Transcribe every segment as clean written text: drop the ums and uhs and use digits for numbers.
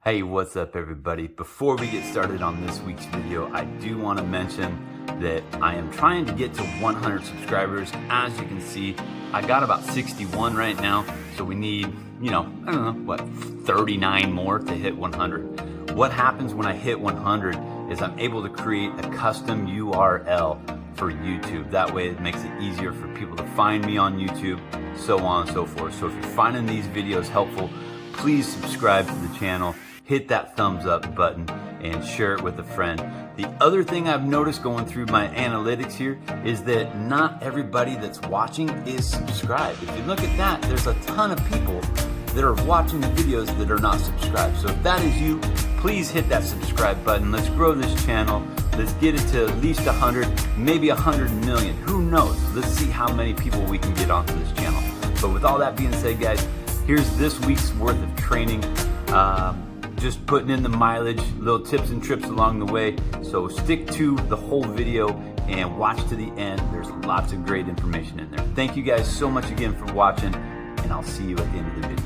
Hey, what's up everybody? Before we get started on this week's video, I do want to mention that I am trying to get to 100 subscribers. As you can see, I got about 61 right now, so we need, I don't know, what, 39 more to hit 100. What happens when I hit 100 is I'm able to create a custom URL for YouTube. That way it makes it easier for people to find me on YouTube, so on and so forth. So if you're finding these videos helpful, please subscribe to the channel. Hit that thumbs up button and share it with a friend. The other thing I've noticed going through my analytics here is that not everybody that's watching is subscribed. If you look at that, there's a ton of people that are watching the videos that are not subscribed. So if that is you, please hit that subscribe button. Let's grow this channel. Let's get it to at least 100, maybe 100 million. Who knows? Let's see how many people we can get onto this channel. But with all that being said, guys, here's this week's worth of training. Just putting in the mileage, little tips and trips along the way. So stick to the whole video and watch to the end. There's lots of great information in there. Thank you guys so much again for watching, and I'll see you at the end of the video.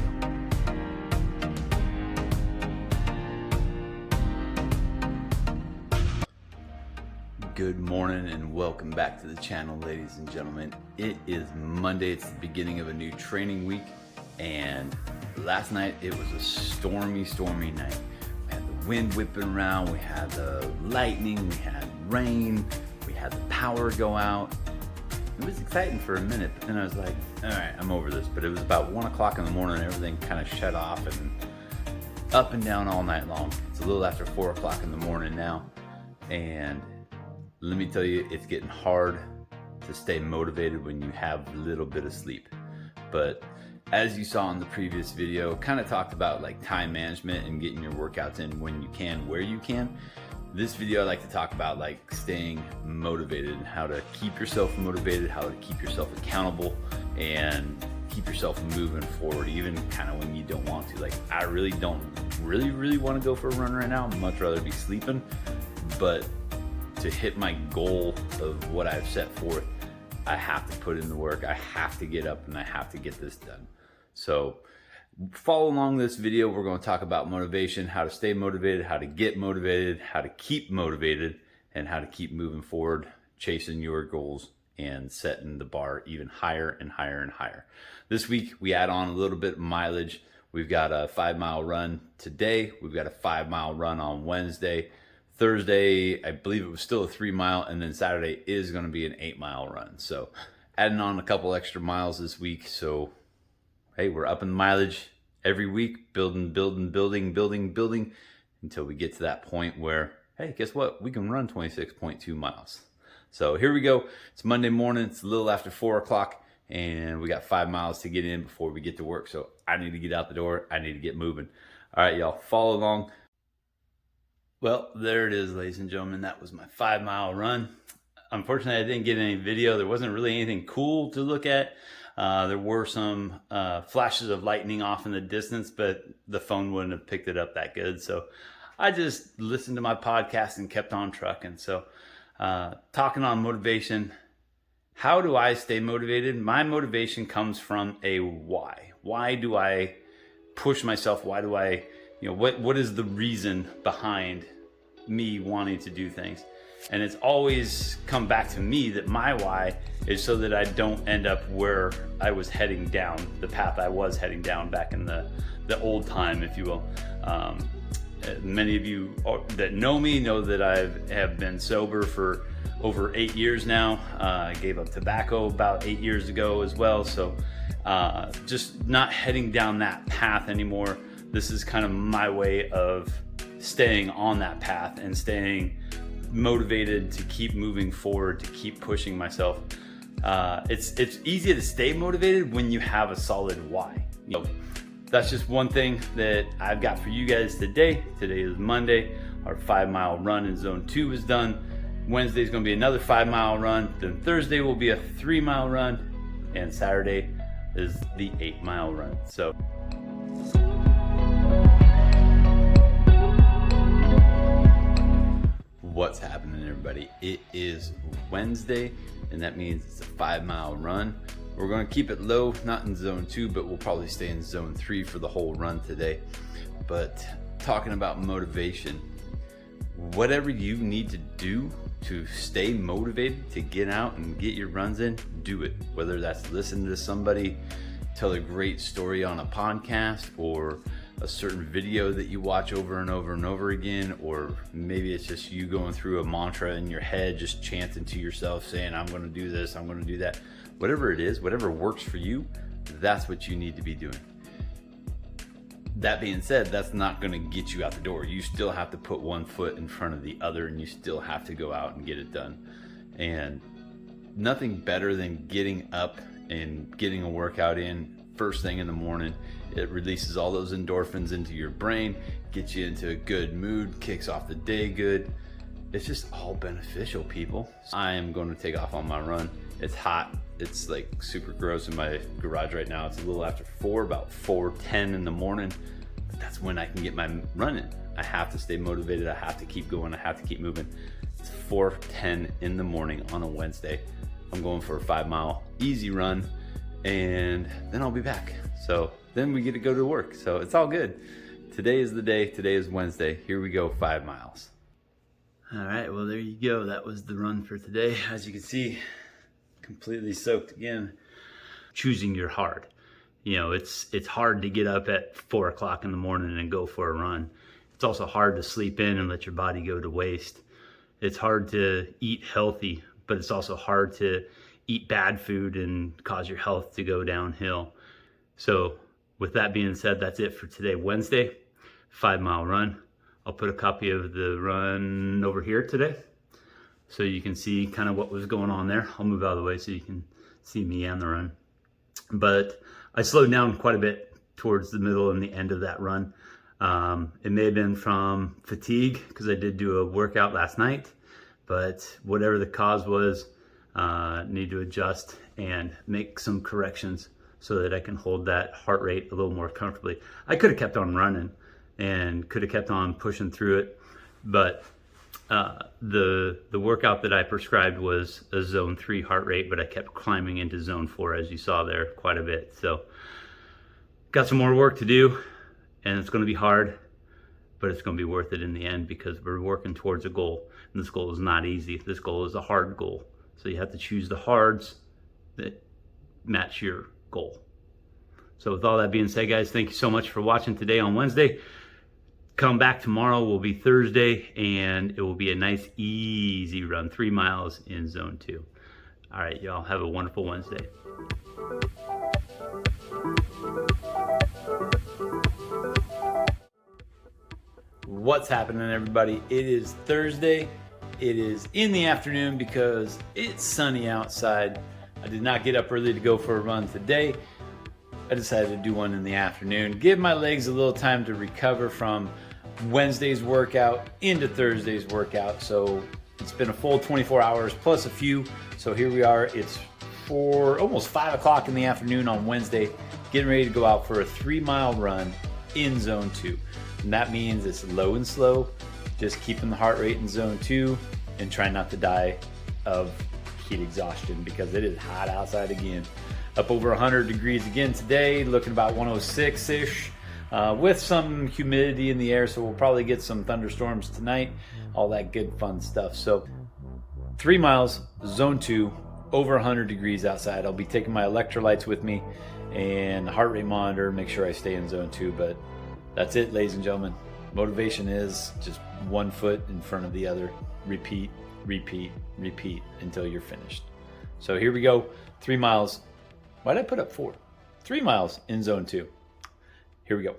Good morning and welcome back to the channel, ladies and gentlemen. It is Monday. It's the beginning of a new training week, and last night it was a stormy night. We had the wind whipping around, we had the lightning, we had rain, we had the power go out. It was exciting for a minute, but then I was like, all right, I'm over this. But it was about 1 o'clock in the morning and everything kind of shut off and up and down all night long. It's a little after 4 o'clock in the morning now, and let me tell you, it's getting hard to stay motivated when you have a little bit of sleep. But as you saw in the previous video, kind of talked about like time management and getting your workouts in when you can, where you can. This video I like to talk about like staying motivated and how to keep yourself motivated, how to keep yourself accountable and keep yourself moving forward, even kind of when you don't want to. Like, I really don't really want to go for a run right now. I'd much rather be sleeping, but to hit my goal of what I've set forth, I have to put in the work. I have to get up and I have to get this done. So follow along this video. We're going to talk about motivation, how to stay motivated, how to get motivated, how to keep motivated, and how to keep moving forward, chasing your goals and setting the bar even higher and higher and higher. This week, we add on a little bit of mileage. We've got a 5-mile run today. We've got a 5-mile run on Wednesday. Thursday, I believe it was still a 3-mile, and then Saturday is going to be an 8-mile run. So adding on a couple extra miles this week. So hey, we're up in mileage every week, building until we get to that point where, hey, guess what? We can run 26.2 miles. So here we go. It's Monday morning. It's a little after 4 o'clock, and we got 5 miles to get in before we get to work. So I need to get out the door. I need to get moving. All right, y'all, follow along. Well, there it is, ladies and gentlemen. That was my 5-mile run. Unfortunately, I didn't get any video. There wasn't really anything cool to look at. There were some flashes of lightning off in the distance, but the phone wouldn't have picked it up that good. So I just listened to my podcast and kept on trucking. So talking on motivation, how do I stay motivated? My motivation comes from a why. Why do I push myself? Why do I, what is the reason behind me wanting to do things? And it's always come back to me that my why is so that I don't end up where I was heading down, the path I was heading down back in the old time, if you will. Many of you that know me know that I have been sober for over 8 years now. I gave up tobacco about 8 years ago as well. So just not heading down that path anymore. This is kind of my way of staying on that path and staying motivated to keep moving forward, to keep pushing myself. It's easy to stay motivated when you have a solid why. That's just one thing that I've got for you guys today. Today is Monday. Our 5-mile run in zone 2 is done. Wednesday is going to be another 5-mile run. Then Thursday will be a 3-mile run, and Saturday is the 8-mile run. So what's happening, everybody? It is Wednesday, and that means it's a 5-mile run. We're going to keep it low, not in zone 2, but we'll probably stay in zone 3 for the whole run today. But talking about motivation. Whatever you need to do to stay motivated to get out and get your runs in, do it. Whether that's listen to somebody tell a great story on a podcast, or a certain video that you watch over and over and over again, or maybe it's just you going through a mantra in your head, just chanting to yourself saying, I'm going to do this, I'm going to do that. Whatever it is, whatever works for you, that's what you need to be doing. That being said, that's not going to get you out the door. You still have to put one foot in front of the other, and you still have to go out and get it done. And nothing better than getting up and getting a workout in first thing in the morning. It releases all those endorphins into your brain, gets you into a good mood, kicks off the day good. It's just all beneficial, people. I am going to take off on my run. It's hot. It's like super gross in my garage right now. It's a little after 4, about 4:10 in the morning. But that's when I can get my run in. I have to stay motivated. I have to keep going. I have to keep moving. It's 4:10 in the morning on a Wednesday. I'm going for a 5-mile easy run, and then I'll be back. So then we get to go to work. So it's all good. Today is the day. Today is Wednesday. Here we go, 5 miles. All right, well, there you go. That was the run for today. As you can see, completely soaked again. Choosing your hard. You know, it's hard to get up at 4 o'clock in the morning and go for a run. It's also hard to sleep in and let your body go to waste. It's hard to eat healthy, but it's also hard to eat bad food and cause your health to go downhill. So with that being said, that's it for today, Wednesday, 5-mile run. I'll put a copy of the run over here today, so you can see kind of what was going on there. I'll move out of the way so you can see me and the run. But I slowed down quite a bit towards the middle and the end of that run. It may have been from fatigue, because I did do a workout last night, but whatever the cause was, need to adjust and make some corrections so that I can hold that heart rate a little more comfortably. I could have kept on running and could have kept on pushing through it, but the workout that I prescribed was a zone 3 heart rate, but I kept climbing into zone 4, as you saw there, quite a bit. So got some more work to do, and it's going to be hard, but it's going to be worth it in the end, because we're working towards a goal, and this goal is not easy. This goal is a hard goal, so you have to choose the hards that match your goal. So with all that being said, guys, thank you so much for watching today on Wednesday. Come back tomorrow will be Thursday, and it will be a nice easy run, 3 miles in zone 2. All right, y'all have a wonderful Wednesday. What's happening, everybody? It is Thursday. It is in the afternoon because it's sunny outside. I did not get up early to go for a run today. I decided to do one in the afternoon, give my legs a little time to recover from Wednesday's workout into Thursday's workout. So it's been a full 24 hours plus a few. So here we are. It's almost 5 o'clock in the afternoon on Wednesday, getting ready to go out for a 3-mile run in zone 2. And that means it's low and slow, just keeping the heart rate in zone 2 and trying not to die of heat exhaustion, because it is hot outside again. Up over 100 degrees again today, looking about 106-ish. With some humidity in the air, so we'll probably get some thunderstorms tonight, all that good fun stuff. So 3 miles, zone 2, over 100 degrees outside. I'll be taking my electrolytes with me and a heart rate monitor, make sure I stay in zone 2. But that's it, ladies and gentlemen. Motivation is just one foot in front of the other. Repeat, repeat, repeat until you're finished. So here we go, 3 miles. Why did I put up 4? 3 miles in zone 2. Here we go.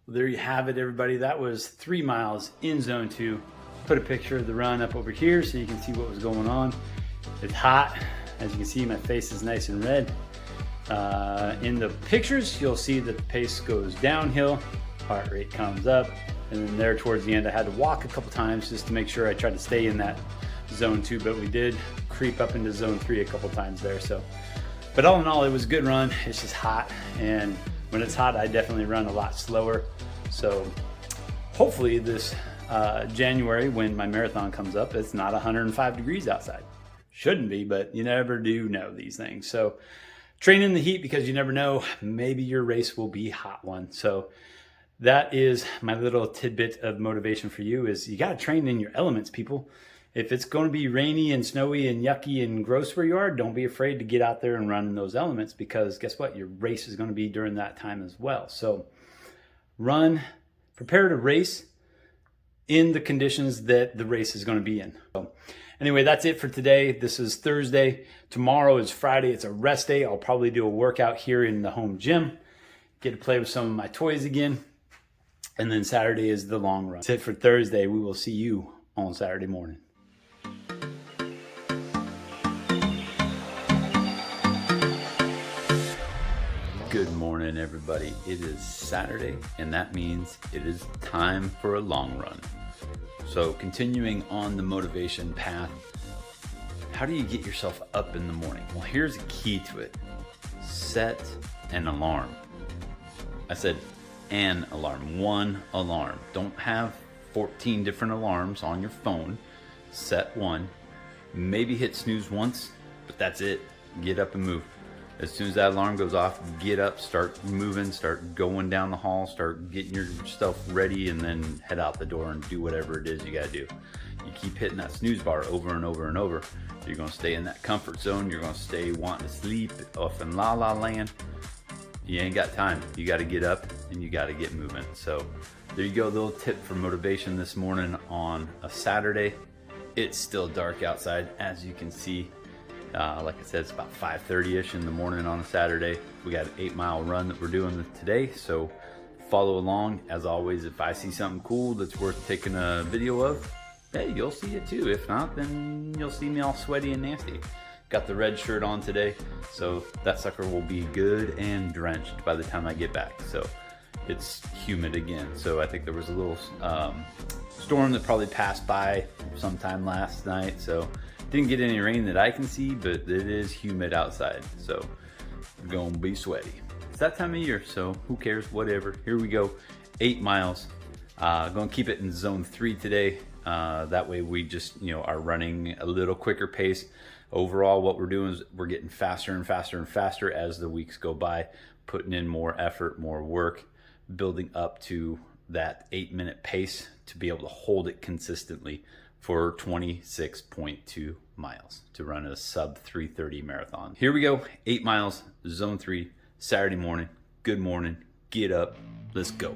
Well, there you have it, everybody. That was 3 miles in zone 2. Put a picture of the run up over here so you can see what was going on. It's hot. As you can see, my face is nice and red. In the pictures, you'll see that the pace goes downhill, heart rate comes up, and then there towards the end, I had to walk a couple times just to make sure I tried to stay in that zone 2, but we did creep up into zone 3 a couple times there. So, but all in all, it was a good run. It's just hot, and when it's hot, I definitely run a lot slower. So hopefully this January, when my marathon comes up, it's not 105 degrees outside. Shouldn't be, but you never do know these things. So train in the heat, because you never know, maybe your race will be a hot one. So that is my little tidbit of motivation for you is you got to train in your elements, people. If it's going to be rainy and snowy and yucky and gross where you are, don't be afraid to get out there and run in those elements, because guess what? Your race is going to be during that time as well. So prepare to race in the conditions that the race is going to be in. So anyway, that's it for today. This is Thursday. Tomorrow is Friday. It's a rest day. I'll probably do a workout here in the home gym, get to play with some of my toys again. And then Saturday is the long run. That's it for Thursday. We will see you on Saturday morning. Good morning, everybody. It is Saturday, and that means it is time for a long run. So continuing on the motivation path, how do you get yourself up in the morning? Well, here's a key to it. Set an alarm. I said an alarm, one alarm. Don't have 14 different alarms on your phone. Set one. Maybe hit snooze once, but that's it. Get up and move. As soon as that alarm goes off, get up, start moving, start going down the hall, start getting your stuff ready, and then head out the door and do whatever it is you gotta do. You keep hitting that snooze bar over and over and over, you're gonna stay in that comfort zone. You're gonna stay wanting to sleep off in la la land. You ain't got time. You got to get up and you got to get moving. So there you go, a little tip for motivation this morning on a Saturday. It's still dark outside, as you can see. Like I said, it's about 5:30ish in the morning on a Saturday. We got an 8-mile run that we're doing today, so follow along. As always, if I see something cool that's worth taking a video of, hey, you'll see it too. If not, then you'll see me all sweaty and nasty. Got the red shirt on today, so that sucker will be good and drenched by the time I get back. So it's humid again. So I think there was a little storm that probably passed by sometime last night. So didn't get any rain that I can see, but it is humid outside. So it's gonna be sweaty. It's that time of year, so who cares, whatever. Here we go, 8 miles. Gonna keep it in zone 3 today. That way we just, are running a little quicker pace. Overall, what we're doing is we're getting faster and faster and faster as the weeks go by, putting in more effort, more work, building up to that 8-minute pace to be able to hold it consistently for 26.2 miles to run a sub 3:30 marathon. Here we go, 8 miles, zone 3, Saturday morning. Good morning, get up, let's go.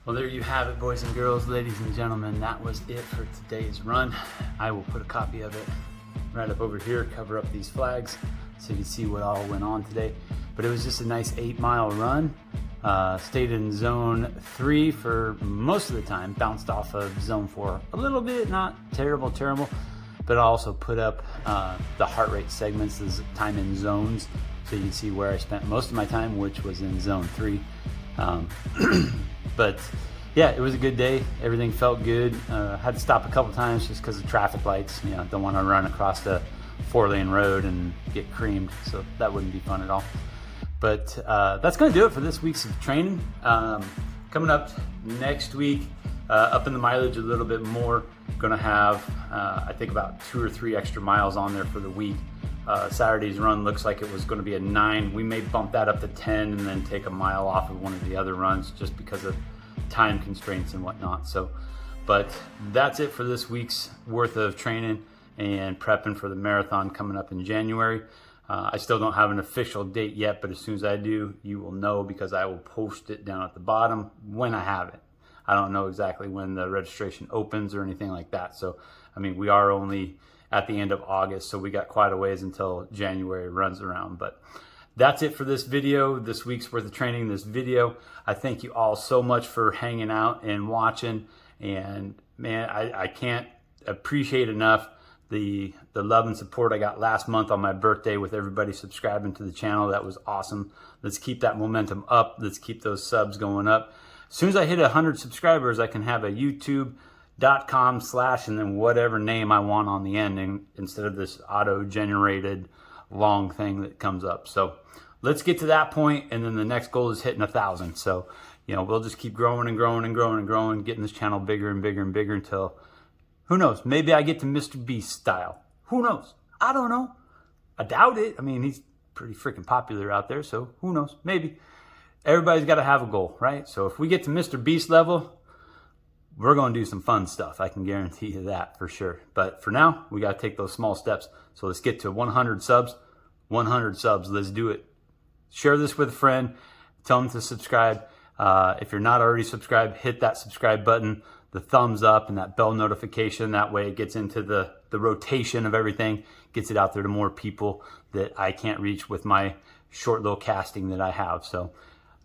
Well, there you have it, boys and girls, ladies and gentlemen. That was it for today's run. I will put a copy of it right up over here, cover up these flags so you can see what all went on today. But it was just a nice 8-mile run. Stayed in zone 3 for most of the time, bounced off of zone 4 a little bit, not terrible, but I also put up the heart rate segments, the time in zones, so you can see where I spent most of my time, which was in zone 3. But yeah, it was a good day. Everything felt good. Had to stop a couple times just because of traffic lights. Don't want to run across the 4-lane road and get creamed, so that wouldn't be fun at all. But that's going to do it for this week's of training. Coming up next week, up in the mileage a little bit more. Going to have, I think, about 2 or 3 extra miles on there for the week. Saturday's run looks like it was going to be a 9. We may bump that up to 10 and then take a mile off of one of the other runs just because of time constraints and whatnot. So, but that's it for this week's worth of training and prepping for the marathon coming up in January. I still don't have an official date yet, but as soon as I do, you will know, because I will post it down at the bottom when I have it. I don't know exactly when the registration opens or anything like that. So, we are only at the end of August, so we got quite a ways until January runs around. But that's it for this video, this week's worth of training, this video. I thank you all so much for hanging out and watching. And man, I can't appreciate enough the love and support I got last month on my birthday with everybody subscribing to the channel. That was awesome. Let's keep that momentum up. Let's keep those subs going up. As soon as I hit 100 subscribers, I can have a youtube.com/ and then whatever name I want on the ending instead of this auto-generated long thing that comes up. So let's get to that point, and then the next goal is hitting 1,000. So, you know, we'll just keep growing and growing and growing and growing, getting this channel bigger and bigger and bigger until, who knows, maybe I get to Mr. Beast style. Who knows? I don't know. I doubt it. I mean, he's pretty freaking popular out there, so who knows? Maybe. Everybody's got to have a goal, right? So if we get to Mr. Beast level, we're going to do some fun stuff. I can guarantee you that for sure. But for now, we got to take those small steps. So let's get to 100 subs. 100 subs. Let's do it. Share this with a friend. Tell them to subscribe. If you're not already subscribed, hit that subscribe button, the thumbs up, and that bell notification. That way it gets into the rotation of everything, gets it out there to more people that I can't reach with my short little casting that I have. So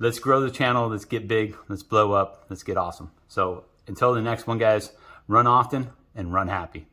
let's grow the channel. Let's get big. Let's blow up. Let's get awesome. So until the next one, guys, run often and run happy.